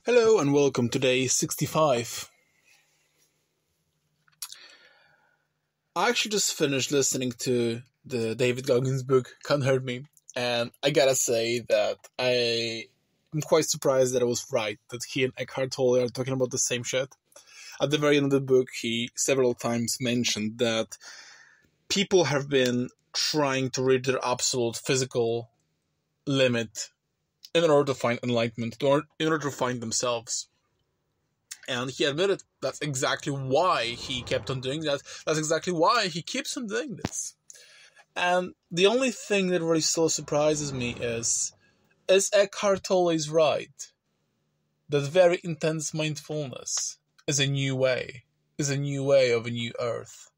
Hello and welcome to day 65. I actually just finished listening to the David Goggins book, Can't Hurt Me, and I gotta say that I'm quite surprised that I was right, that he and Eckhart Tolle are talking about the same shit. At the very end of the book, he several times mentioned that people have been trying to reach their absolute physical limit in order to find enlightenment, in order to find themselves. And he admitted that's exactly why he kept on doing that. That's exactly why he keeps on doing this. And the only thing that really still surprises me is Eckhart Tolle's right that very intense mindfulness is a new way of a new earth.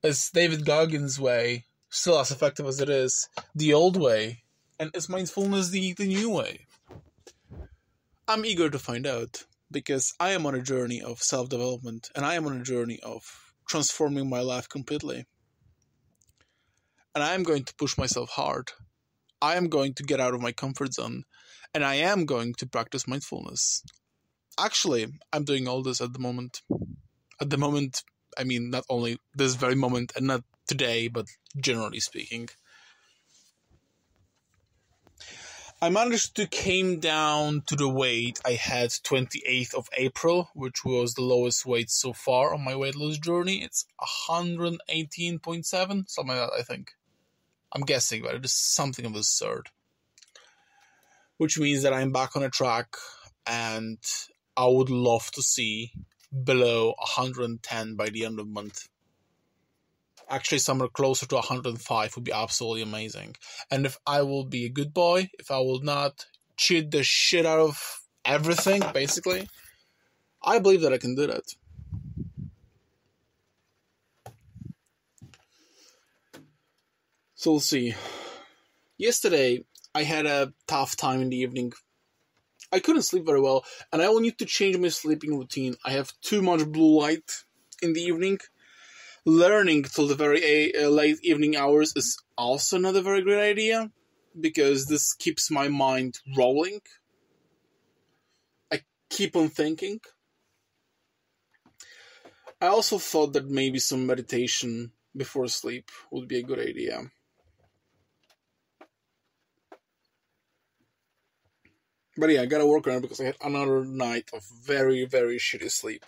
Is David Goggins' way still as effective as it is the old way? And is mindfulness the new way? I'm eager to find out, because I am on a journey of self-development, and I am on a journey of transforming my life completely. And I am going to push myself hard. I am going to get out of my comfort zone, and I am going to practice mindfulness. Actually, I'm doing all this at the moment. At the moment, I mean not only this very moment, and not today, but generally speaking. I managed to came down to the weight I had 28th of April, which was the lowest weight so far on my weight loss journey. It's 118.7, something like that, I think. I'm guessing, but it is something of this sort. Which means that I'm back on a track, and I would love to see below 110 by the end of the month. Actually, somewhere closer to 105 would be absolutely amazing. And if I will be a good boy, if I will not cheat the shit out of everything, basically, I believe that I can do that. So we'll see. Yesterday, I had a tough time in the evening. I couldn't sleep very well, and I will need to change my sleeping routine. I have too much blue light in the evening. Learning till the very late evening hours is also not a very great idea, because this keeps my mind rolling. I keep on thinking. I also thought that maybe some meditation before sleep would be a good idea. But yeah, I gotta work on it because I had another night of very, very shitty sleep.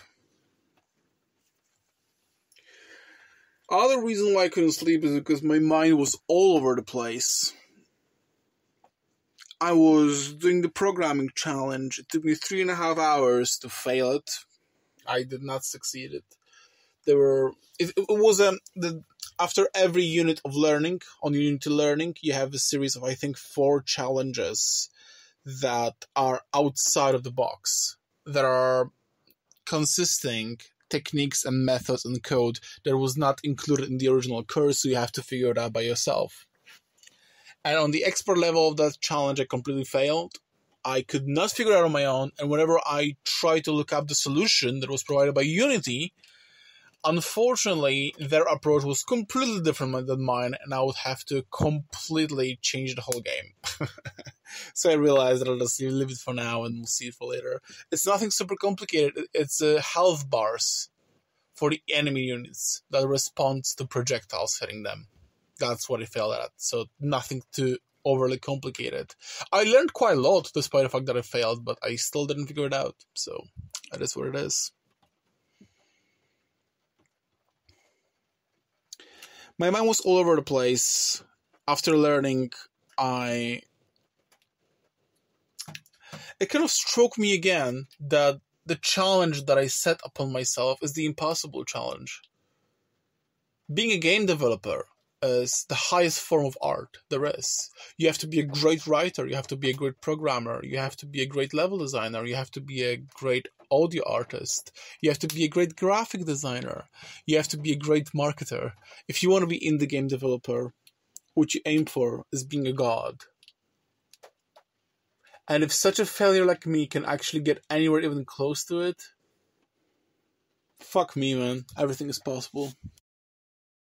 Other reason why I couldn't sleep is because my mind was all over the place. I was doing the programming challenge. It took me 3.5 hours to fail it. I did not succeed it. After every unit of learning, on Unity Learning, you have a series of, I think, 4 challenges that are outside of the box, that are consisting techniques and methods and code that was not included in the original course, so you have to figure it out by yourself. And on the expert level of that challenge, I completely failed. I could not figure it out on my own, and whenever I tried to look up the solution that was provided by Unity, unfortunately, their approach was completely different than mine, and I would have to completely change the whole game. So I realized that I'll just leave it for now and we'll see it for later. It's nothing super complicated. It's health bars for the enemy units that respond to projectiles hitting them. That's what I failed at. So nothing too overly complicated. I learned quite a lot despite the fact that I failed, but I still didn't figure it out. So that is what it is. My mind was all over the place. After learning, it kind of struck me again that the challenge that I set upon myself is the impossible challenge. Being a game developer is the highest form of art there is. You have to be a great writer, you have to be a great programmer, you have to be a great level designer, you have to be a great audio artist, you have to be a great graphic designer, you have to be a great marketer. If you want to be an indie game developer, what you aim for is being a god. And if such a failure like me can actually get anywhere even close to it, fuck me, man. Everything is possible.